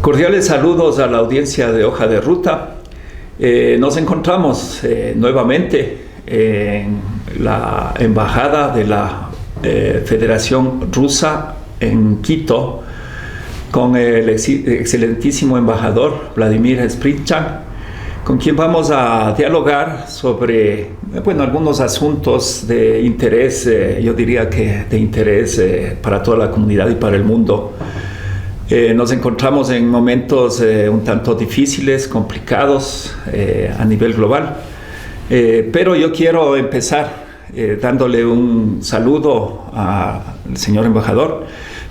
Cordiales saludos a la audiencia de Hoja de Ruta. Nos encontramos nuevamente en la embajada de la Federación Rusa en Quito con el excelentísimo embajador Vladimir Spritchan, con quien vamos a dialogar sobre algunos asuntos de interés, yo diría que de interés para toda la comunidad y para el mundo. Nos encontramos en momentos un tanto difíciles, complicados a nivel global, pero yo quiero empezar dándole un saludo al señor embajador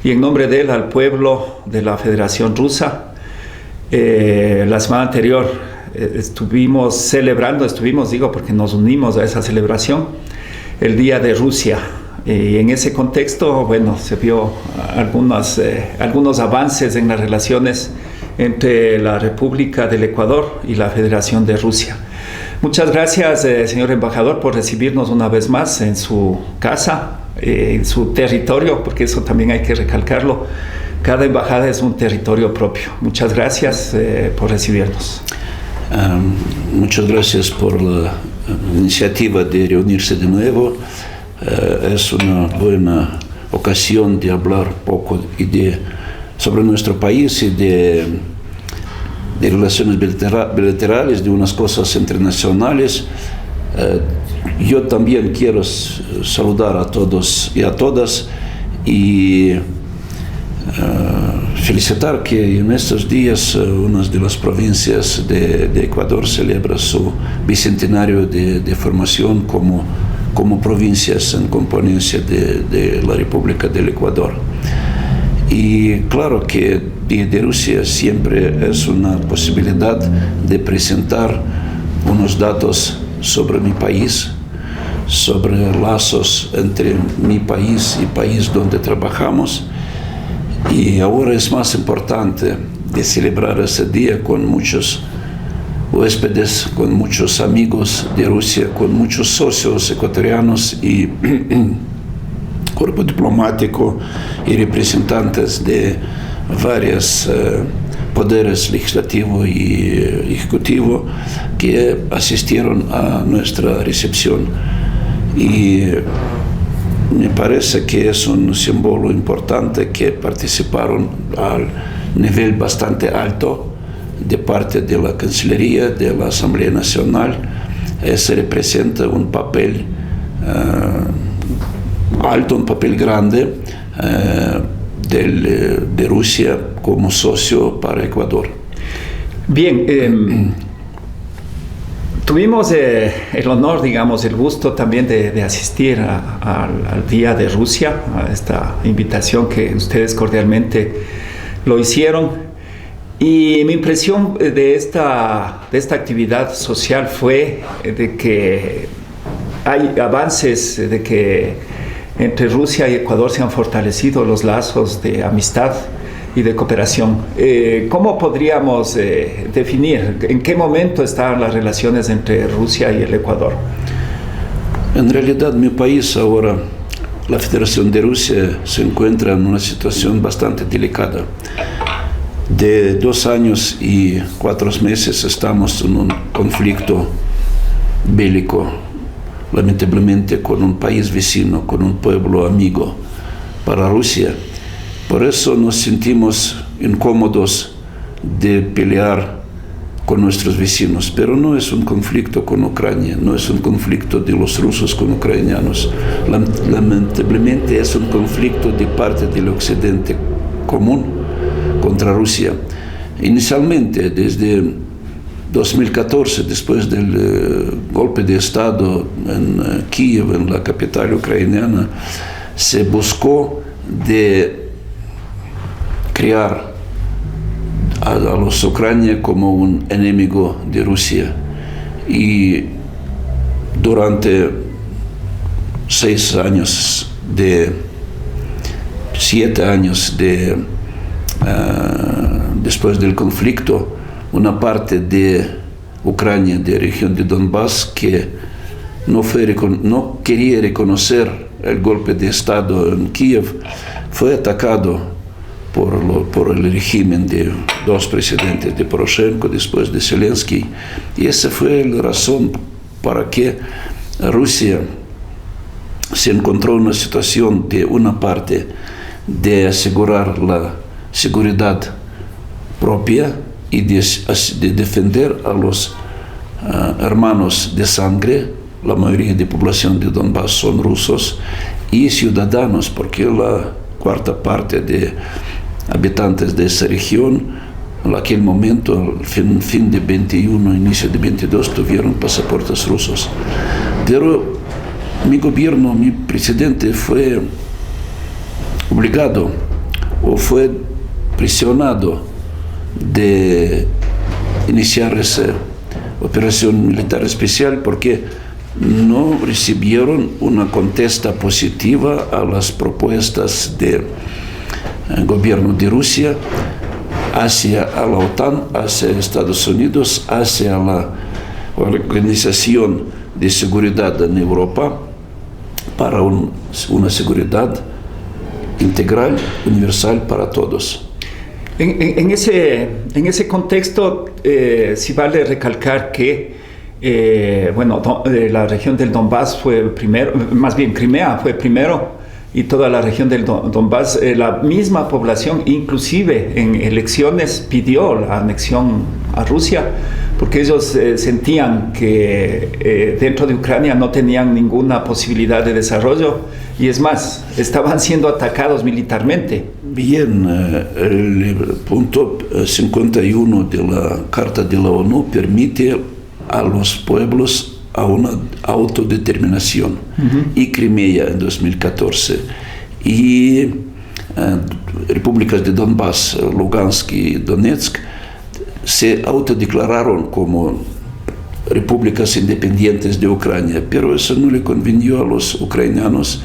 y en nombre de él al pueblo de la Federación Rusa. La semana anterior estuvimos porque nos unimos a esa celebración, el Día de Rusia. Y en ese contexto, se vio algunos avances en las relaciones entre la República del Ecuador y la Federación de Rusia. Muchas gracias, señor embajador, por recibirnos una vez más en su casa, en su territorio, porque eso también hay que recalcarlo. Cada embajada es un territorio propio. Muchas gracias por recibirnos. Muchas gracias por la iniciativa de reunirse de nuevo. Es una buena ocasión de hablar un poco sobre nuestro país y de relaciones bilaterales, de unas cosas internacionales. Yo también quiero saludar a todos y a todas y felicitar que en estos días una de las provincias de Ecuador celebra su bicentenario de formación como provincias en componencia de la República del Ecuador. Y claro que Día de Rusia siempre es una posibilidad de presentar unos datos sobre mi país, sobre lazos entre mi país y país donde trabajamos. Y ahora es más importante de celebrar ese día con muchos huéspedes, con muchos amigos de Rusia, con muchos socios ecuatorianos y cuerpo diplomático y representantes de varios poderes legislativo y ejecutivo que asistieron a nuestra recepción. Y me parece que es un símbolo importante que participaron al nivel bastante alto de parte de la Cancillería, de la Asamblea Nacional. Se representa un papel alto, un papel grande de Rusia como socio para Ecuador. Bien, tuvimos el honor, el gusto también de asistir al Día de Rusia, a esta invitación que ustedes cordialmente lo hicieron. Y mi impresión de esta actividad social fue de que hay avances, de que entre Rusia y Ecuador se han fortalecido los lazos de amistad y de cooperación. ¿Cómo podríamos definir en qué momento están las relaciones entre Rusia y el Ecuador? En realidad, mi país ahora, la Federación de Rusia, se encuentra en una situación bastante delicada. De 2 años y 4 meses estamos en un conflicto bélico, lamentablemente con un país vecino, con un pueblo amigo para Rusia. Por eso nos sentimos incómodos de pelear con nuestros vecinos, pero no es un conflicto con Ucrania, no es un conflicto de los rusos con ucranianos. Lamentablemente es un conflicto de parte del occidente común contra Rusia. Inicialmente, desde 2014, después del golpe de Estado en Kiev, en la capital ucraniana, se buscó de crear a los Ucrania como un enemigo de Rusia. Y durante 7 años después del conflicto, una parte de Ucrania, de la región de Donbass, que no quería reconocer el golpe de Estado en Kiev, fue atacado por el régimen de dos presidentes, de Poroshenko, después de Zelensky. Y esa fue la razón para que Rusia se encontró en una situación de una parte de asegurar la seguridad propia y de defender a los hermanos de sangre. La mayoría de población de Donbass son rusos y ciudadanos, porque la cuarta parte de habitantes de esa región, en aquel momento, fin de 21, inicio de 22, tuvieron pasaportes rusos. Pero mi gobierno, mi presidente fue obligado o fue presionado de iniciar esa operación militar especial porque no recibieron una contesta positiva a las propuestas del gobierno de Rusia hacia a la OTAN, hacia Estados Unidos, hacia la Organización de Seguridad en Europa para una seguridad integral, universal para todos. En ese contexto, sí vale recalcar que la región del Donbass fue primero, más bien Crimea fue primero, y toda la región del Donbass, la misma población, inclusive en elecciones, pidió la anexión a Rusia, porque ellos sentían que dentro de Ucrania no tenían ninguna posibilidad de desarrollo, y es más, estaban siendo atacados militarmente. Bien, el punto 51 de la Carta de la ONU permite a los pueblos a una autodeterminación. Y Crimea en 2014 y repúblicas de Donbass, Lugansk y Donetsk se autodeclararon como repúblicas independientes de Ucrania, pero eso no le convenió a los ucranianos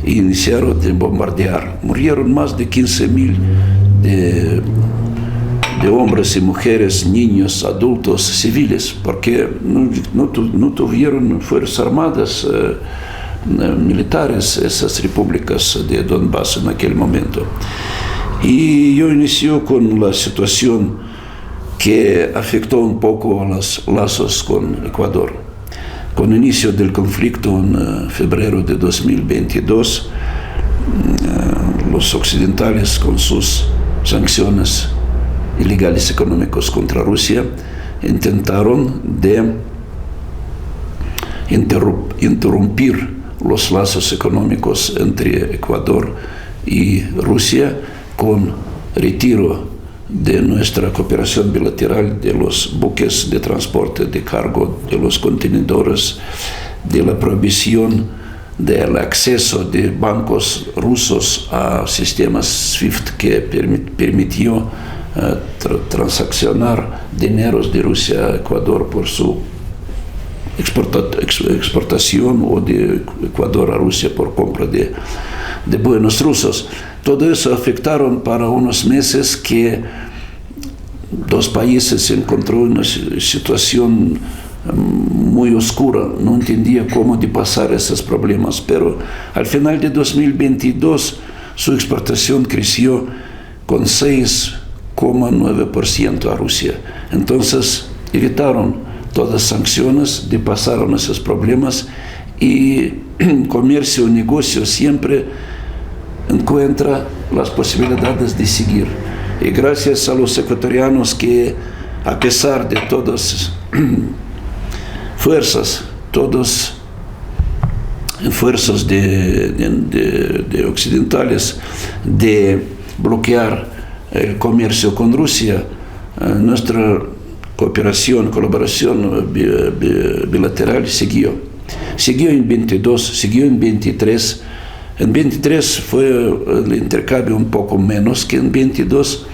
e iniciaron de bombardear. Murieron más de 15,000 de hombres y mujeres, niños, adultos, civiles, porque no tuvieron fuerzas armadas militares esas repúblicas de Donbass en aquel momento. Y yo inicio con la situación que afectó un poco a los lazos con Ecuador. Con el inicio del conflicto en febrero de 2022, los occidentales con sus sanciones ilegales económicos contra Rusia intentaron de interrumpir los lazos económicos entre Ecuador y Rusia con retiro de nuestra cooperación bilateral de los buques de transporte de cargo, de los contenedores, de la prohibición del acceso de bancos rusos a sistemas SWIFT que permitió transaccionar dineros de Rusia a Ecuador por su exportación o de Ecuador a Rusia por compra de buenos rusos. Todo eso afectaron para unos meses que dos países se encontró en una situación muy oscura, no entendía cómo de pasar esos problemas, pero al final de 2022 su exportación creció con 6,9% a Rusia. Entonces evitaron todas las sanciones, de pasaron esos problemas y comercio y negocio siempre encuentra las posibilidades de seguir. Y gracias a los ecuatorianos que, a pesar de todas fuerzas de occidentales de bloquear el comercio con Rusia, nuestra colaboración bilateral siguió en 22, siguió en 23. En 23 fue el intercambio un poco menos que en 22,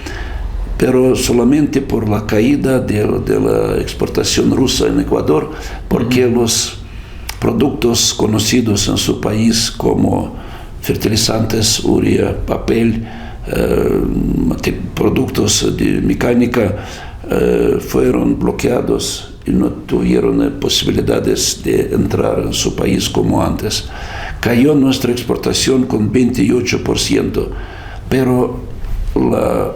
pero solamente por la caída de la exportación rusa en Ecuador, porque los productos conocidos en su país como fertilizantes, urea, papel, productos de mecánica fueron bloqueados y no tuvieron posibilidades de entrar en su país como antes. Cayó nuestra exportación con 28%, pero la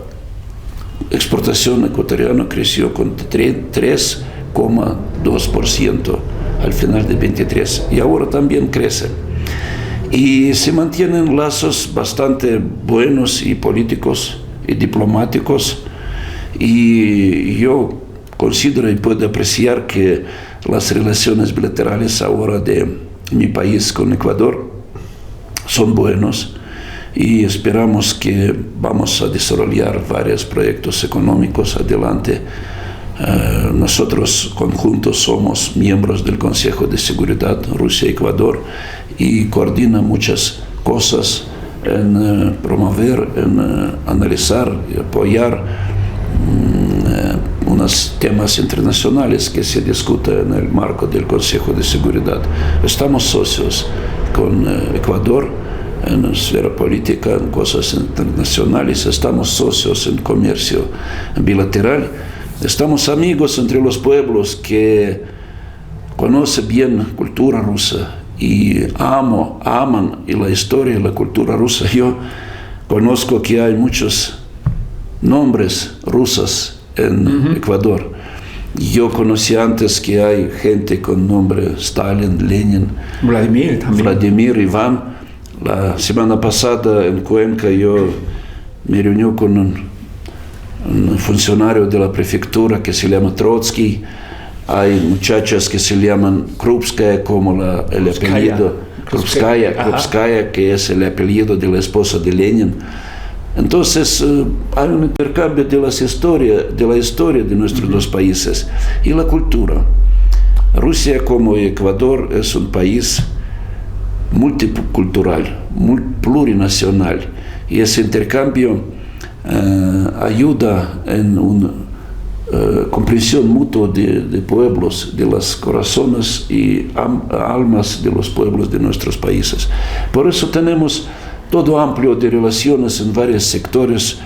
exportación ecuatoriana creció con 3,2% al final de 23 y ahora también crece. Y se mantienen lazos bastante buenos y políticos y diplomáticos, y yo considero y puedo apreciar que las relaciones bilaterales ahora de mi país con Ecuador son buenos, y esperamos que vamos a desarrollar varios proyectos económicos adelante. Nosotros conjuntos somos miembros del Consejo de Seguridad Rusia-Ecuador y coordina muchas cosas en promover, en analizar y apoyar unos temas internacionales que se discuten en el marco del Consejo de Seguridad. Estamos socios con Ecuador en la esfera política, en cosas internacionales, estamos socios en comercio bilateral, estamos amigos entre los pueblos que conocen bien la cultura rusa y aman la historia y la cultura rusa. Yo conozco que hay muchos nombres rusos en Ecuador. Yo conocí antes que hay gente con nombre Stalin, Lenin, Vladimir también. Vladimir, Iván. La semana pasada en Cuenca yo me reuní con un funcionario de la prefectura que se llama Trotsky. Hay muchachas que se llaman Krupskaya, como el apellido Krupskaya, que es el apellido de la esposa de Lenin. Entonces hay un intercambio de la historia de nuestros dos países y la cultura. Rusia, como Ecuador, es un país multicultural, plurinacional, y ese intercambio ayuda en una comprensión mutua de pueblos, de los corazones y almas de los pueblos de nuestros países. Por eso tenemos todo amplio de relaciones en varios sectores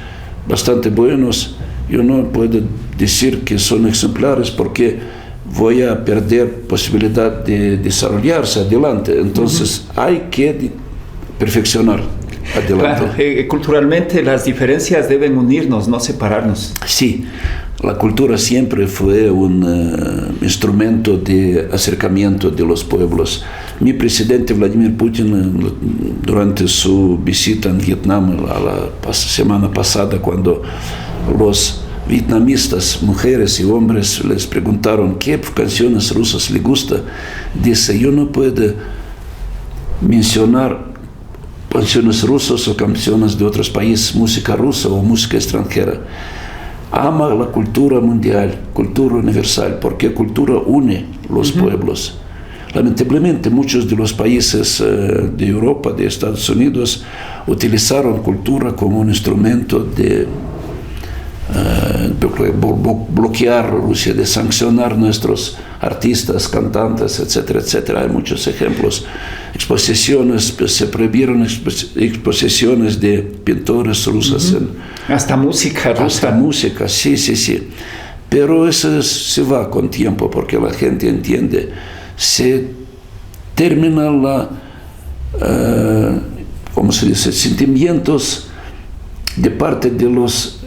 bastante buenos. Yo no puedo decir que son ejemplares porque voy a perder posibilidad de desarrollarse adelante. Entonces hay que perfeccionar adelante. Claro, culturalmente las diferencias deben unirnos, no separarnos. Sí, la cultura siempre fue un instrumento de acercamiento de los pueblos. Mi presidente Vladimir Putin, durante su visita en Vietnam la semana pasada, cuando los vietnamistas, mujeres y hombres, les preguntaron qué canciones rusas les gusta, dice: yo no puedo mencionar canciones rusas o canciones de otros países, música rusa o música extranjera. Ama la cultura mundial, cultura universal, porque cultura une los pueblos. Lamentablemente, muchos de los países de Europa, de Estados Unidos, utilizaron cultura como un instrumento de bloquear Rusia, de sancionar nuestros artistas, cantantes, etcétera, etcétera. Hay muchos ejemplos. Exposiciones, se prohibieron exposiciones de pintores rusos. Hasta música rusa. Hasta música, sí. Pero eso se va con tiempo porque la gente entiende. Se termina ¿cómo se dice? Sentimientos de parte de los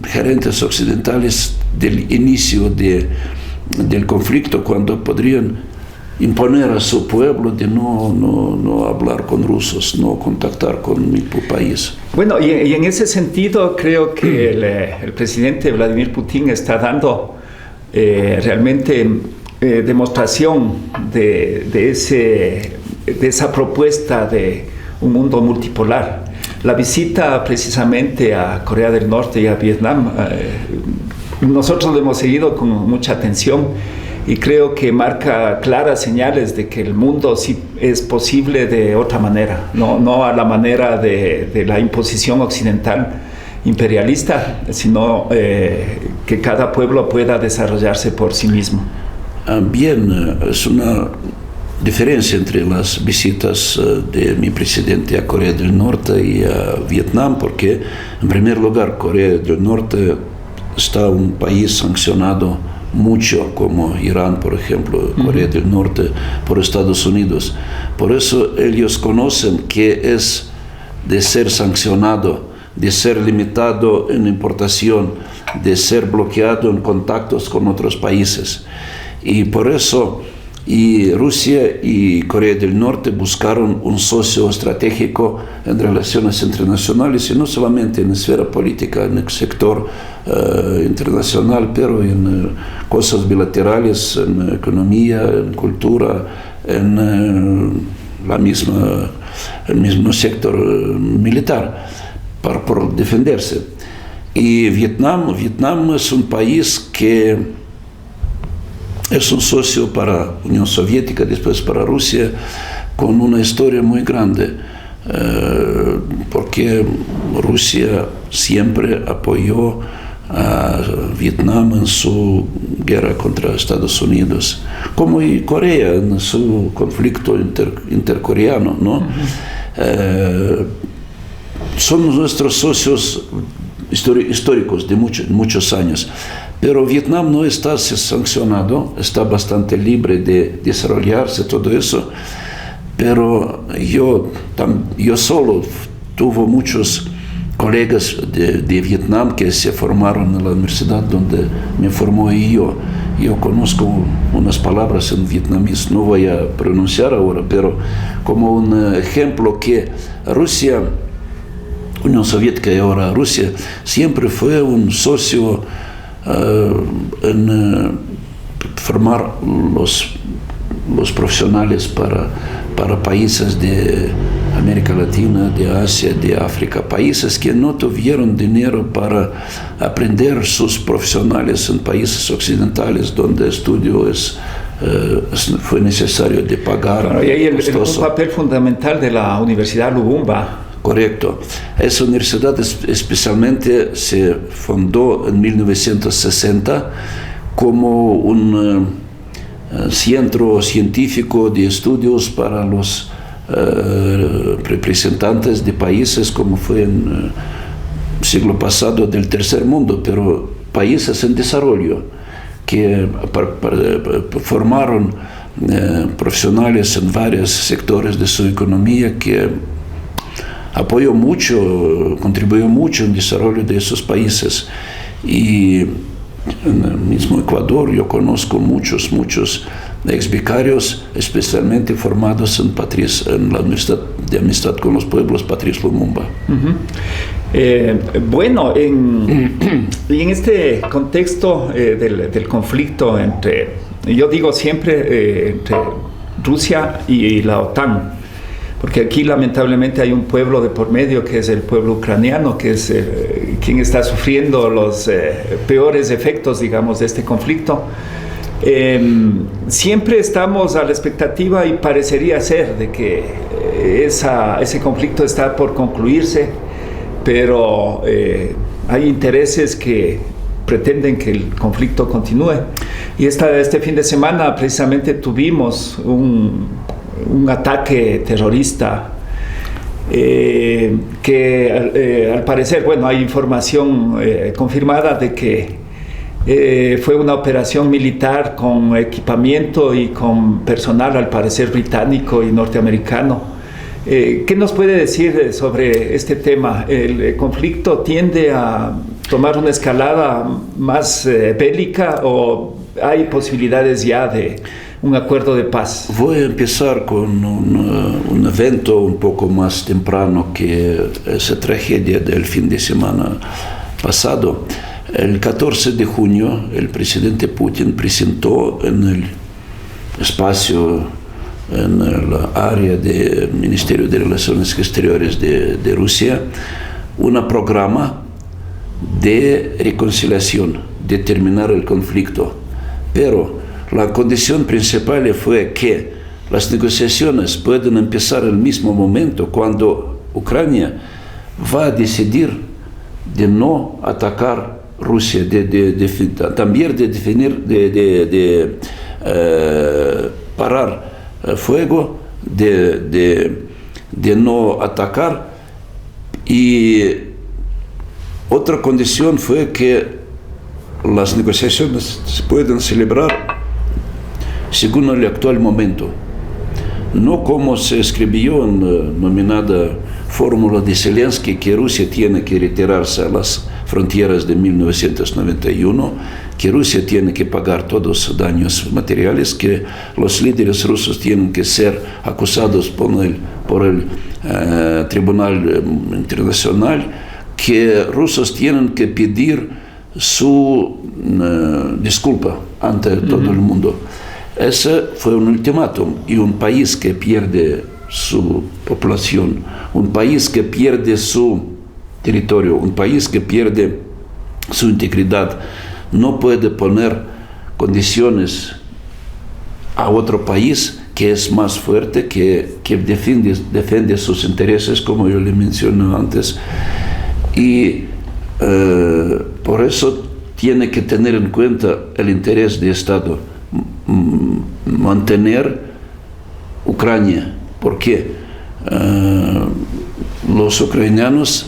gerentes occidentales del inicio del conflicto, cuando podrían imponer a su pueblo de no hablar con rusos, no contactar con mi país. Bueno, y en ese sentido creo que el presidente Vladimir Putin está dando realmente demostración de esa propuesta de un mundo multipolar. La visita precisamente a Corea del Norte y a Vietnam, nosotros lo hemos seguido con mucha atención y creo que marca claras señales de que el mundo sí es posible de otra manera, no a la manera de la imposición occidental imperialista, sino que cada pueblo pueda desarrollarse por sí mismo. Bien, es una diferencia entre las visitas de mi presidente a Corea del Norte y a Vietnam, porque en primer lugar Corea del Norte está un país sancionado mucho, como Irán, por ejemplo, Corea del Norte, por Estados Unidos. Por eso ellos conocen qué es de ser sancionado de ser limitado en importación, de ser bloqueado en contactos con otros países. Y por eso Rusia y Corea del Norte buscaron un socio estratégico en relaciones internacionales, y no solamente en la esfera política, en el sector internacional, pero en cosas bilaterales, en economía, en cultura, en el mismo sector militar, por defenderse. Y Vietnam es un país que es un socio para la Unión Soviética, después para Rusia, con una historia muy grande, porque Rusia siempre apoyó a Vietnam en su guerra contra Estados Unidos, como y Corea en su conflicto intercoreano, ¿no? Son nuestros socios históricos de muchos años, pero Vietnam no está sancionado, está bastante libre de desarrollarse todo eso, pero yo solo tuve muchos colegas de Vietnam que se formaron en la universidad donde me formó, y yo conozco unas palabras en vietnamés, no voy a pronunciar ahora, pero como un ejemplo que Rusia, Unión Soviética y ahora Rusia, siempre fue un socio en formar los profesionales para países de América Latina, de Asia, de África, países que no tuvieron dinero para aprender sus profesionales en países occidentales donde estudio fue necesario de pagar. Claro, y ahí el papel fundamental de la Universidad Lubumba. Correcto. Esa universidad especialmente se fundó en 1960 como un centro científico de estudios para los representantes de países como fue en el siglo pasado del tercer mundo, pero países en desarrollo que formaron profesionales en varios sectores de su economía que apoyó mucho, contribuyó mucho en el desarrollo de esos países. Y en el mismo Ecuador yo conozco muchos ex-vicarios, especialmente formados en la Universidad de Amistad con los Pueblos, Patrice Lumumba. Bueno, en este contexto del conflicto yo digo siempre, entre Rusia y la OTAN, porque aquí lamentablemente hay un pueblo de por medio que es el pueblo ucraniano, que es quien está sufriendo los peores efectos, digamos, de este conflicto. Siempre estamos a la expectativa, y parecería ser de que ese conflicto está por concluirse, pero hay intereses que pretenden que el conflicto continúe. Y este fin de semana precisamente tuvimos un ataque terrorista que al parecer, bueno, hay información confirmada de que fue una operación militar con equipamiento y con personal al parecer británico y norteamericano. ¿Qué nos puede decir sobre este tema? ¿El conflicto tiende a tomar una escalada más bélica o hay posibilidades ya de un acuerdo de paz? Voy a empezar con un evento un poco más temprano que esa tragedia del fin de semana pasado. El 14 de junio el presidente Putin presentó en el espacio, en la área del Ministerio de Relaciones Exteriores de Rusia, un programa de reconciliación, de terminar el conflicto. Pero la condición principal fue que las negociaciones pueden empezar al mismo momento cuando Ucrania va a decidir de no atacar Rusia, también de definir, de parar fuego, de no atacar. Y otra condición fue que las negociaciones se pueden celebrar según el actual momento, no como se escribió en la nominada fórmula de Zelensky que Rusia tiene que retirarse a las fronteras de 1991, que Rusia tiene que pagar todos los daños materiales, que los líderes rusos tienen que ser acusados por el Tribunal Internacional, que rusos tienen que pedir su disculpa ante todo el mundo. Ese fue un ultimátum, y un país que pierde su población, un país que pierde su territorio, un país que pierde su integridad, no puede poner condiciones a otro país que es más fuerte, que defiende sus intereses, como yo le mencioné antes. Y por eso tiene que tener en cuenta el interés de Estado, mantener Ucrania, porque los ucranianos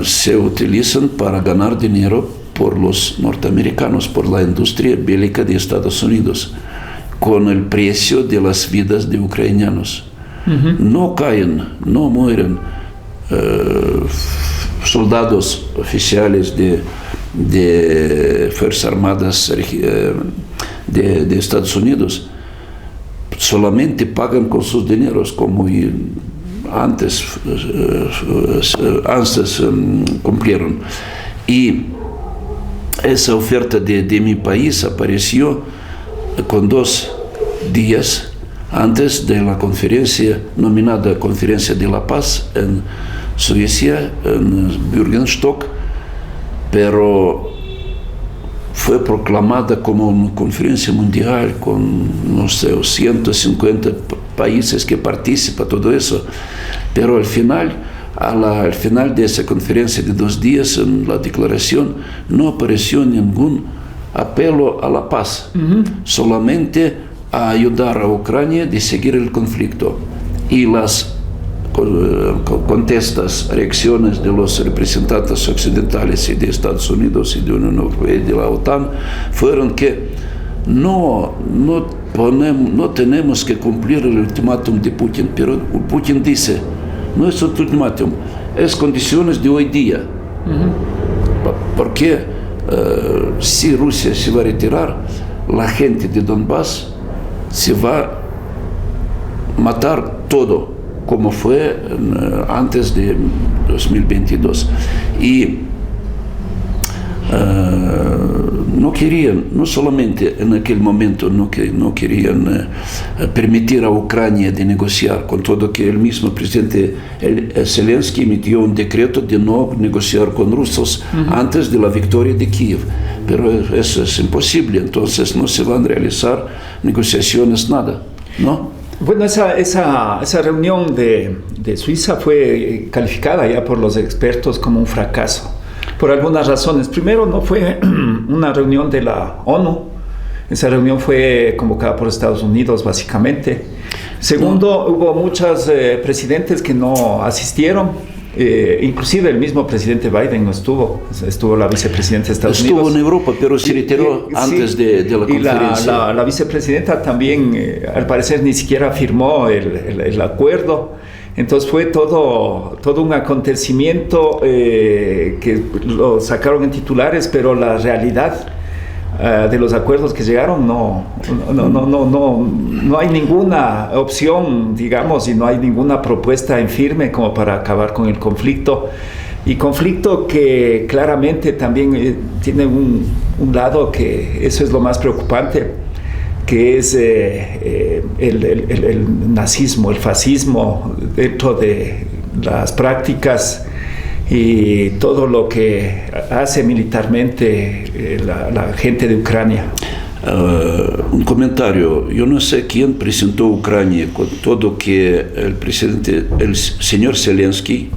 se utilizan para ganar dinero por los norteamericanos, por la industria bélica de Estados Unidos, con el precio de las vidas de ucranianos. No caen, no mueren soldados oficiales de Fuerzas Armadas de Estados Unidos, solamente pagan con sus dineros, como antes cumplieron. Y esa oferta de mi país apareció con 2 días antes de la conferencia, nominada Conferencia de la Paz en Suecia, en Bürgenstock, pero fue proclamada como una conferencia mundial con, no sé, 150 países que participan, todo eso. Pero al final de esa conferencia de 2 días, en la declaración, no apareció ningún apelo a la paz, solamente a ayudar a Ucrania de seguir el conflicto. Y las contestas, reacciones de los representantes occidentales y de Estados Unidos y de Unión Europea y de la OTAN fueron que no tenemos que cumplir el ultimátum de Putin, pero Putin dice, no es un ultimátum, es condiciones de hoy día. Porque si Rusia se va a retirar, la gente de Donbass se va a matar todo, como fue antes de 2022. Y no solamente en aquel momento no querían permitir a Ucrania de negociar, con todo que el mismo presidente Zelensky emitió un decreto de no negociar con rusos antes de la victoria de Kiev. Pero eso es imposible, entonces no se van a realizar negociaciones, nada, ¿no? Bueno, esa reunión de Suiza fue calificada ya por los expertos como un fracaso, por algunas razones. Primero, no fue una reunión de la ONU, esa reunión fue convocada por Estados Unidos, básicamente. Segundo, hubo muchos presidentes que no asistieron. Inclusive el mismo presidente Biden no estuvo la vicepresidenta de Estados Unidos. Estuvo en Europa, pero se retiró antes de la conferencia. Y la vicepresidenta también, al parecer, ni siquiera firmó el acuerdo. Entonces fue todo un acontecimiento que lo sacaron en titulares, pero la realidad de los acuerdos que llegaron no hay ninguna opción, digamos, y no hay ninguna propuesta en firme como para acabar con el conflicto, y conflicto que claramente también tiene un lado que eso es lo más preocupante, que es el nazismo, el fascismo dentro de las prácticas y todo lo que hace militarmente la gente de Ucrania. Un comentario, yo no sé quién presentó Ucrania con todo que el señor Zelensky,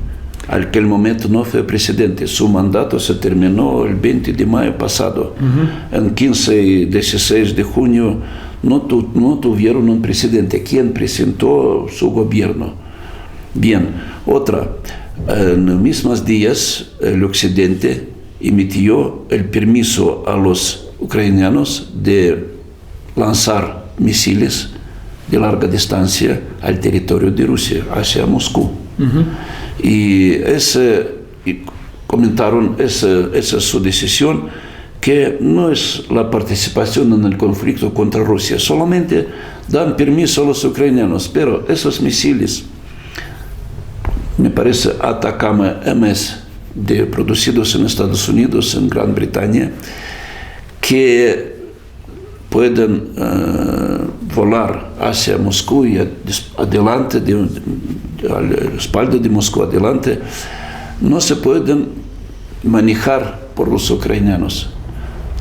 al aquel momento no fue presidente, su mandato se terminó el 20 de mayo pasado. En 15 y 16 de junio no tuvieron un presidente. ¿Quién presentó su gobierno? Bien, otra. En los mismos días, el Occidente emitió el permiso a los ucranianos de lanzar misiles de larga distancia al territorio de Rusia, hacia Moscú. Y comentaron, esa es su decisión, que no es la participación en el conflicto contra Rusia, solamente dan permiso a los ucranianos, pero esos misiles, me parece Atacama MS, producidos en Estados Unidos, en Gran Bretaña, que pueden volar hacia Moscú y adelante, a la espalda de Moscú adelante, no se pueden manejar por los ucranianos.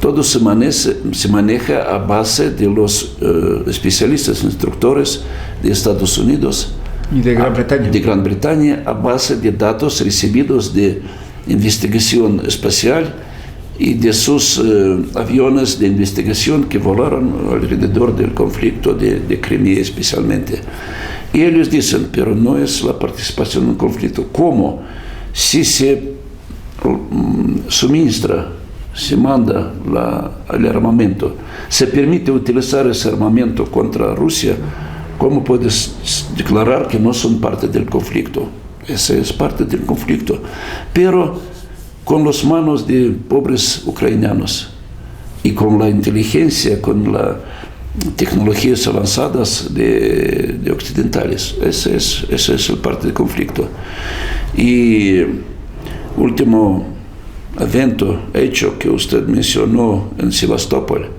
Todo se maneja a base de los especialistas, instructores de Estados Unidos y de Gran Bretaña, a base de datos recibidos de investigación espacial y de sus aviones de investigación que volaron alrededor del conflicto de Crimea especialmente. Y ellos dicen, pero no es la participación en el conflicto. ¿Cómo? Si se suministra, se manda el armamento, se permite utilizar ese armamento contra Rusia, ¿cómo puedes declarar que no son parte del conflicto? Ese es parte del conflicto. Pero con las manos de pobres ucranianos y con la inteligencia, con las tecnologías avanzadas de occidentales. Ese es el parte del conflicto. Y último hecho que usted mencionó en Sebastopol,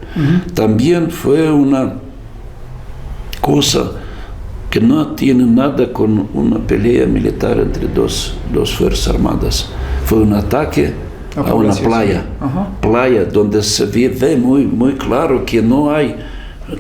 también fue una cosa que no tiene nada con una pelea militar entre dos fuerzas armadas. Fue un ataque a una playa donde se ve muy claro que no hay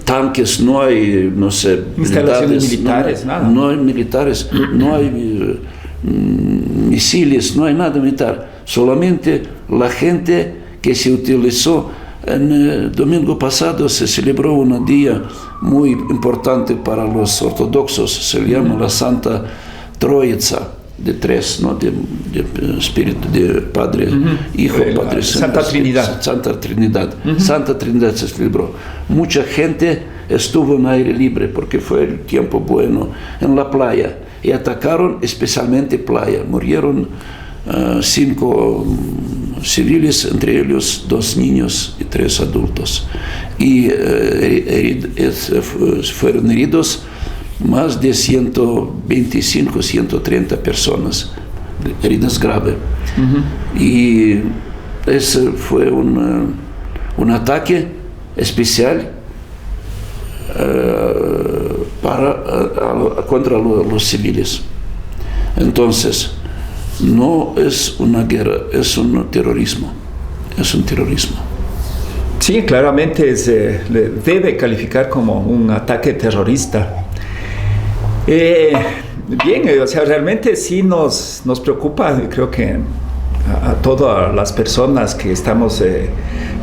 tanques, no hay, no sé, instalaciones militares, nada. No hay militares, no hay misiles, no hay nada militar. Solamente la gente que se utilizó. En el domingo pasado se celebró un día muy importante para los ortodoxos, se llama la Santa Troitza, de tres, ¿no? de Espíritu, de Padre, Hijo, Padre Santo. Santa Trinidad. Santa Trinidad. Santa Trinidad se celebró. Mucha gente estuvo en aire libre porque fue el tiempo bueno en la playa y atacaron especialmente playa. Murieron 5 civiles, entre ellos 2 niños y 3 adultos. Y fueron heridos más de 125, 130 personas, heridas graves. Y ese fue un ataque especial contra los civiles. Entonces, no es una guerra, es un terrorismo. Es un terrorismo. Sí, claramente debe calificar como un ataque terrorista. Bien, o sea, realmente sí nos preocupa, creo que a todas las personas que estamos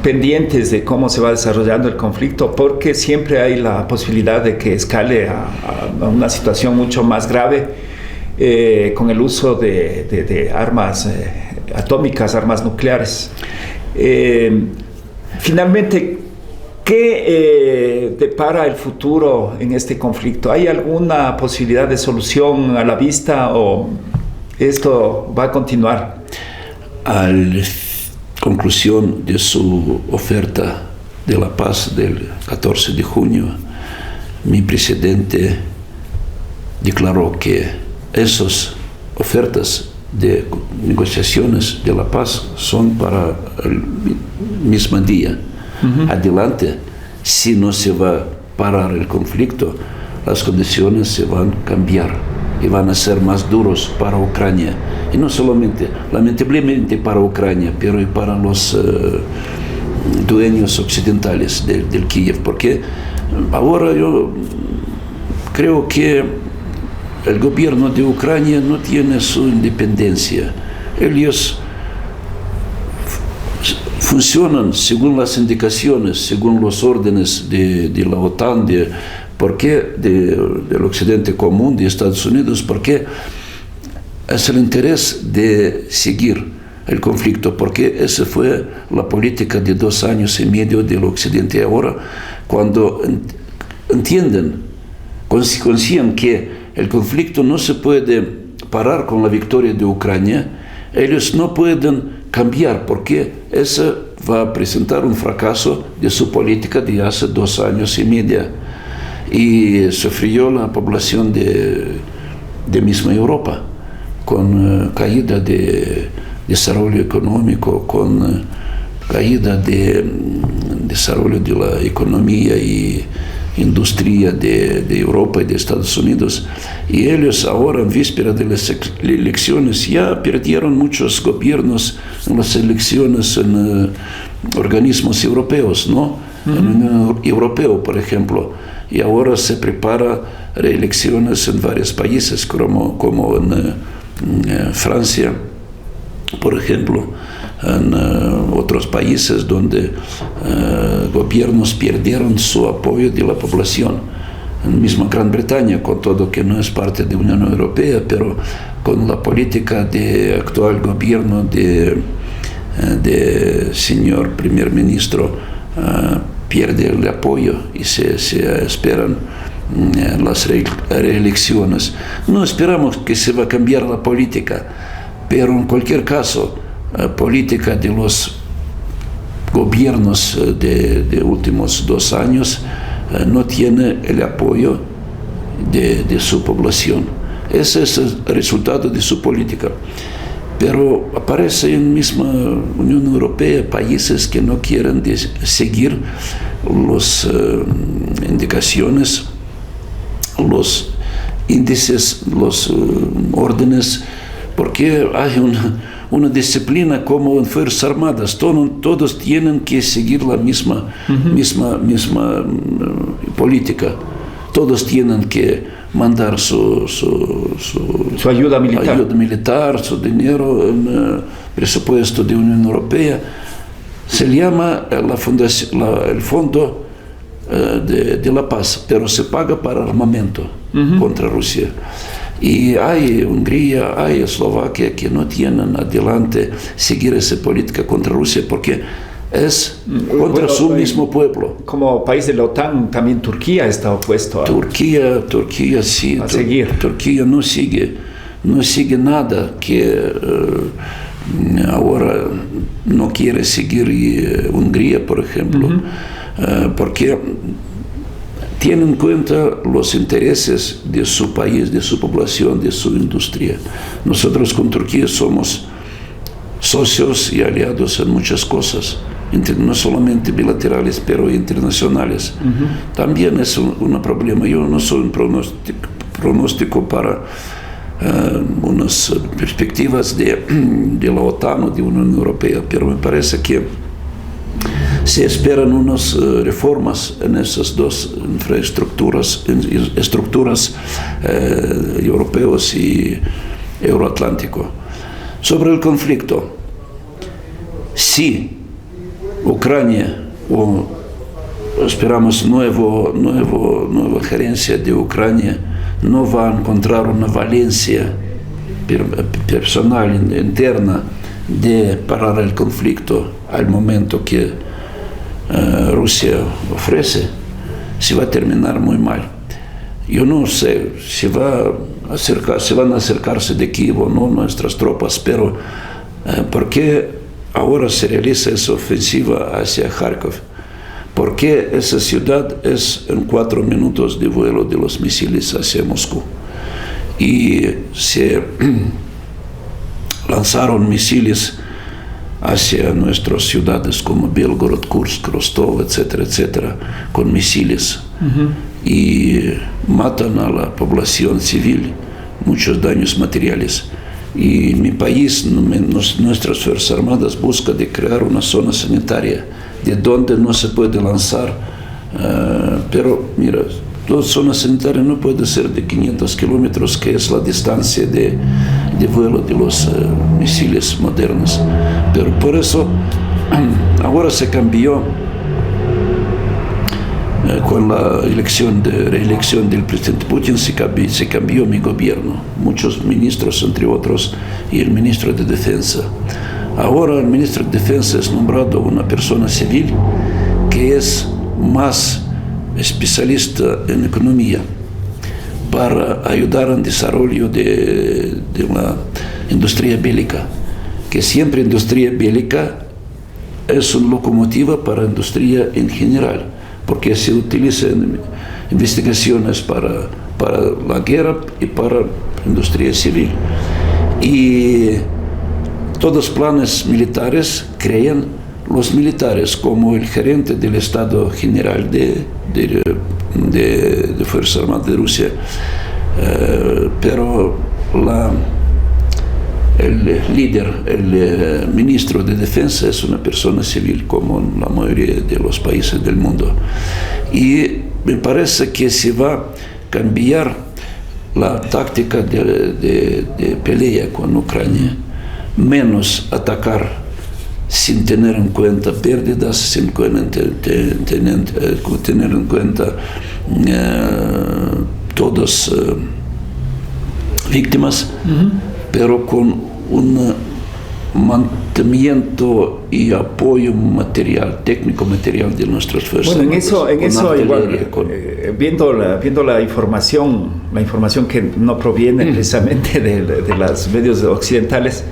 pendientes de cómo se va desarrollando el conflicto, porque siempre hay la posibilidad de que escale a una situación mucho más grave. Con el uso de armas atómicas, armas nucleares. Finalmente, ¿qué depara el futuro en este conflicto? ¿Hay alguna posibilidad de solución a la vista o esto va a continuar? A la conclusión de su oferta de la paz del 14 de junio, mi presidente declaró que esas ofertas de negociaciones de la paz son para el mismo día. Adelante, si no se va a parar el conflicto, las condiciones se van a cambiar y van a ser más duros para Ucrania. Y no solamente, lamentablemente para Ucrania, pero y para los dueños occidentales del Kiev, porque ahora yo creo que el gobierno de Ucrania no tiene su independencia. Ellos funcionan según las indicaciones, según los órdenes de la OTAN, del Occidente Común, de Estados Unidos, porque es el interés de seguir el conflicto, porque esa fue la política de 2 años y medio del Occidente. Ahora, cuando entienden confían que el conflicto no se puede parar con la victoria de Ucrania, ellos no pueden cambiar porque eso va a presentar un fracaso de su política de hace 2 años y medio. Y sufrió la población de misma Europa, con caída de desarrollo económico, con caída de desarrollo de la economía y industria de Europa y de Estados Unidos. Y ellos ahora, en víspera de las elecciones, ya perdieron muchos gobiernos en las elecciones en organismos europeos, ¿no? En la Unión Europea, por ejemplo. Y ahora se prepara reelecciones en varios países, como en Francia, por ejemplo, en otros países donde gobiernos perdieron su apoyo de la población. En misma Gran Bretaña, con todo que no es parte de la Unión Europea, pero con la política de actual gobierno de señor primer ministro, pierde el apoyo y se esperan las reelecciones. No esperamos que se va a cambiar la política, pero en cualquier caso, la política de los gobiernos de últimos 2 años no tiene el apoyo de su población. Ese es el resultado de su política. Pero aparece en la misma Unión Europea países que no quieren seguir las indicaciones, los índices, los órdenes, porque hay una disciplina como en Fuerzas Armadas. Todos tienen que seguir la misma política. Todos tienen que mandar su ayuda militar, su dinero en el presupuesto de la Unión Europea. Se llama el Fondo de la Paz, pero se paga para armamento contra Rusia. Y hay Hungría, hay Eslovaquia que no tienen adelante seguir esa política contra Rusia porque es contra su mismo pueblo. Como país de la OTAN, también Turquía está opuesto a... Turquía sí. A seguir. Turquía no sigue nada que ahora no quiere seguir Hungría, por ejemplo, porque tiene en cuenta los intereses de su país, de su población, de su industria. Nosotros con Turquía somos socios y aliados en muchas cosas, no solamente bilaterales, pero internacionales. También es un problema. Yo no soy un pronóstico para unas perspectivas de la OTAN o de la Unión Europea, pero me parece que se esperan unas reformas en esas dos infraestructuras, estructuras europeos y euroatlántico. Sobre el conflicto, si Ucrania o esperamos nueva gerencia de Ucrania no va a encontrar una valencia personal interna de parar el conflicto al momento que Rusia ofrece, se va a terminar muy mal. Yo no sé si van a acercarse de Kiev o no nuestras tropas, pero ¿por qué ahora se realiza esa ofensiva hacia Kharkov? ¿Por qué esa ciudad es en 4 minutos de vuelo de los misiles hacia Moscú? Y se lanzaron misiles hacia nuestras ciudades como Belgorod, Kursk, Rostov, etcétera, etcétera, con misiles. Y matan a la población civil, muchos daños materiales. Y mi país, nuestras Fuerzas Armadas, busca de crear una zona sanitaria de donde no se puede lanzar. Pero mira, la zona sanitaria no puede ser de 500 kilómetros, que es la distancia de vuelo de los misiles modernos. Pero por eso ahora se cambió con la reelección del presidente Putin, se cambió mi gobierno, muchos ministros, entre otros, y el ministro de Defensa. Ahora el ministro de Defensa es nombrado una persona civil que es más especialista en economía para ayudar al desarrollo de la industria bélica, que siempre industria bélica es una locomotora para la industria en general, porque se utilizan investigaciones para la guerra y para la industria civil. Y todos los planes militares crean los militares como el gerente del Estado General de Fuerzas Armadas de Rusia. Pero el líder, el ministro de Defensa es una persona civil como en la mayoría de los países del mundo. Y me parece que se va a cambiar la táctica de pelea con Ucrania, menos atacar sin tener en cuenta pérdidas, sin tener en cuenta todas víctimas, pero con un mantenimiento y apoyo material, técnico material de nuestras fuerzas. Bueno, en eso igual, viendo la información que no proviene precisamente de los medios occidentales,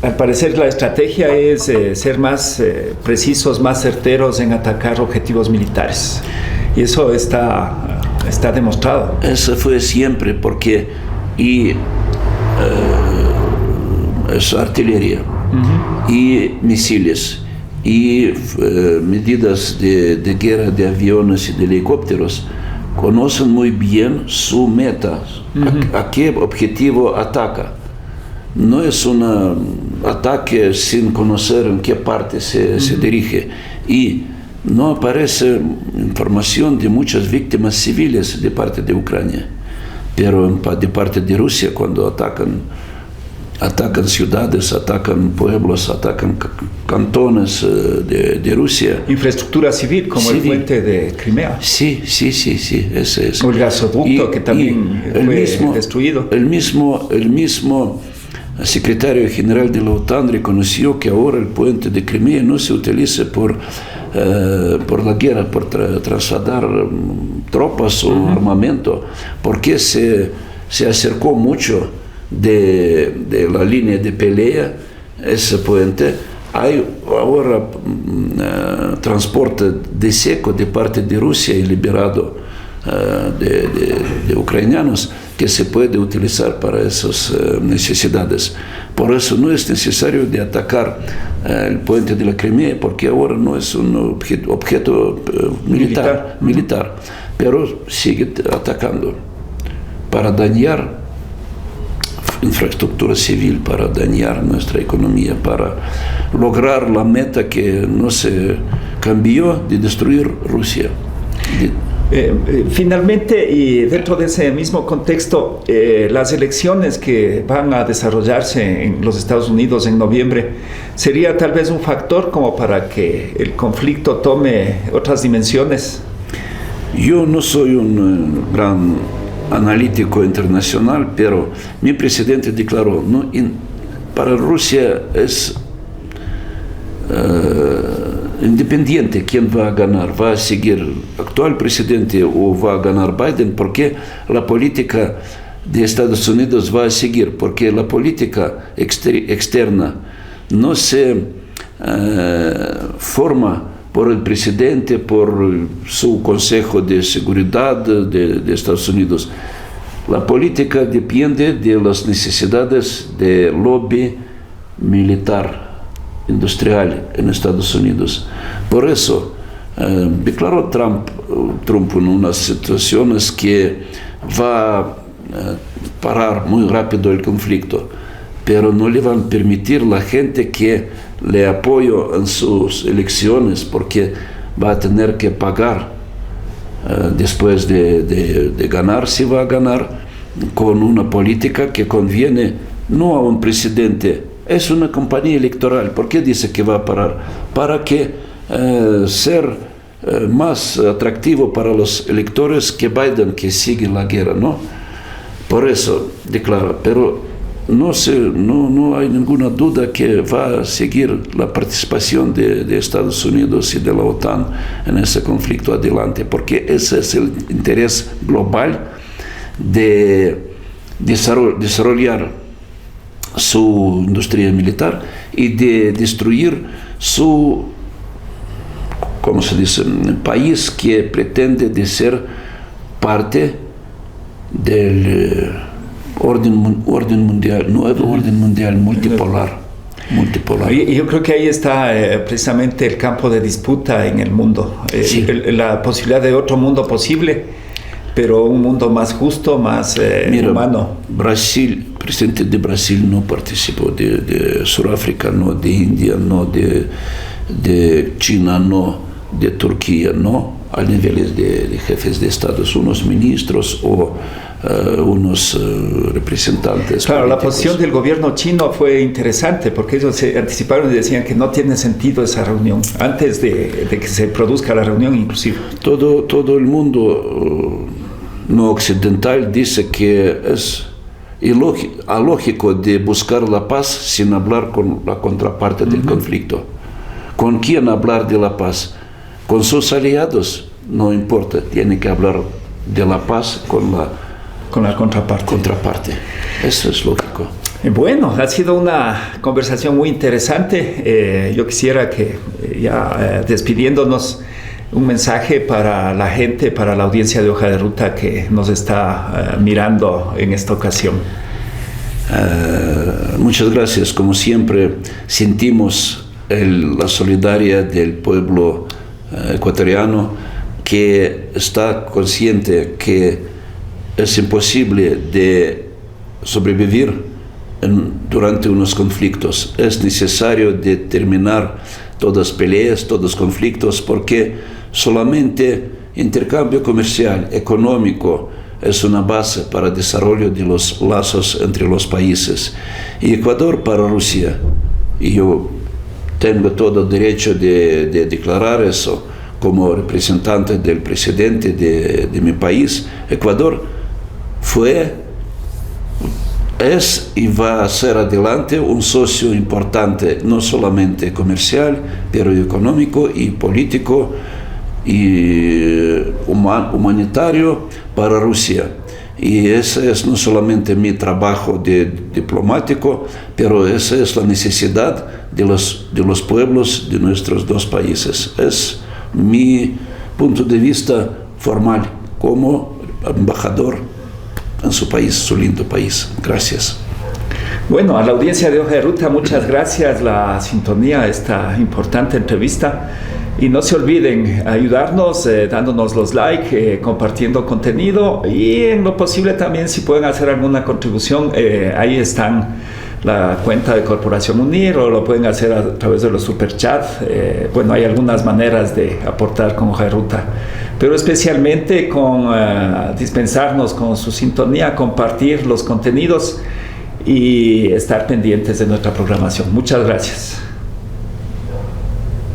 al parecer la estrategia es ser más precisos, más certeros en atacar objetivos militares. Y eso está demostrado. Eso fue siempre, porque es artillería, y misiles, y medidas de guerra de aviones y de helicópteros, conocen muy bien su meta, a qué objetivo ataca. No es un ataque sin conocer en qué parte se dirige. Y no aparece información de muchas víctimas civiles de parte de Ucrania, pero de parte de Rusia, cuando atacan ciudades, atacan pueblos, atacan cantones de Rusia. Infraestructura civil, como el puente de Crimea. Sí, ese es. O el gasoducto, que también fue destruido. El mismo secretario general de la OTAN reconoció que ahora el puente de Crimea no se utiliza por la guerra, por trasladar tropas o armamento, porque se acercó mucho de la línea de pelea ese puente. Hay ahora transporte de seco de parte de Rusia y liberado de ucranianos que se puede utilizar para esas necesidades. Por eso no es necesario de atacar el puente de la Crimea, porque ahora no es un objeto militar, pero sigue atacando para dañar infraestructura civil, para dañar nuestra economía, para lograr la meta que no se cambió de destruir Rusia. Finalmente, y dentro de ese mismo contexto, las elecciones que van a desarrollarse en los Estados Unidos en noviembre, ¿sería tal vez un factor como para que el conflicto tome otras dimensiones? Yo no soy un gran analítico internacional, pero mi presidente declaró, para Rusia es independiente quién va a ganar, va a seguir el actual presidente o va a ganar Biden, porque la política de Estados Unidos va a seguir, porque la política externa no se forma por el presidente, por su Consejo de Seguridad de Estados Unidos. La política depende de las necesidades del lobby militar industrial en Estados Unidos. Por eso declaró Trump en unas situaciones que va a parar muy rápido el conflicto, pero no le van a permitir la gente que le apoyó en sus elecciones, porque va a tener que pagar después de ganar, si va a ganar, con una política que conviene no a un presidente. Es una campaña electoral. ¿Por qué dice que va a parar? Para que ser más atractivo para los electores que Biden, que sigue la guerra, ¿no? Por eso declara. Pero no hay ninguna duda que va a seguir la participación de Estados Unidos y de la OTAN en ese conflicto adelante, porque ese es el interés global de desarrollar su industria militar y de destruir su, ¿cómo se dice?, país que pretende de ser parte del orden mundial, nuevo orden mundial multipolar. Y yo creo que ahí está precisamente el campo de disputa en el mundo, Sí. La posibilidad de otro mundo posible, pero un mundo más justo, más humano. Brasil, presidente de Brasil no participó, de Sudáfrica no, de India no, de China no, de Turquía no, a niveles de jefes de estados, unos ministros o unos representantes. Claro, la políticos. posición del gobierno chino fue interesante porque ellos se anticiparon y decían que no tiene sentido esa reunión, antes de que se produzca la reunión inclusive. Todo el mundo no occidental dice que es ilógico de buscar la paz sin hablar con la contraparte del conflicto. ¿Con quién hablar de la paz? Con sus aliados, no importa, tiene que hablar de la paz con la contraparte. Eso es lógico. Bueno, ha sido una conversación muy interesante. Yo quisiera que despidiéndonos, un mensaje para la gente, para la audiencia de Hoja de Ruta que nos está mirando en esta ocasión. Muchas gracias. Como siempre, sentimos la solidaridad del pueblo ecuatoriano, que está consciente que es imposible de sobrevivir durante unos conflictos. Es necesario de terminar todas peleas, todos conflictos, porque solamente intercambio comercial, económico, es una base para el desarrollo de los lazos entre los países. Y Ecuador para Rusia, y yo tengo todo el derecho de declarar eso como representante del presidente de mi país. Ecuador es y va a ser adelante un socio importante, no solamente comercial, pero económico y político y humanitario para Rusia. Y ese es no solamente mi trabajo diplomático, pero esa es la necesidad de los pueblos de nuestros dos países. Es mi punto de vista formal como embajador en su país, su lindo país. Gracias. Bueno, a la audiencia de Hoja de Ruta, muchas gracias la sintonía a esta importante entrevista. Y no se olviden ayudarnos dándonos los likes, compartiendo contenido y en lo posible también si pueden hacer alguna contribución, ahí están la cuenta de Corporación UNIR o lo pueden hacer a través de los superchats. Bueno, hay algunas maneras de aportar con Hoja de Ruta, pero especialmente con dispensarnos con su sintonía, compartir los contenidos y estar pendientes de nuestra programación. Muchas gracias.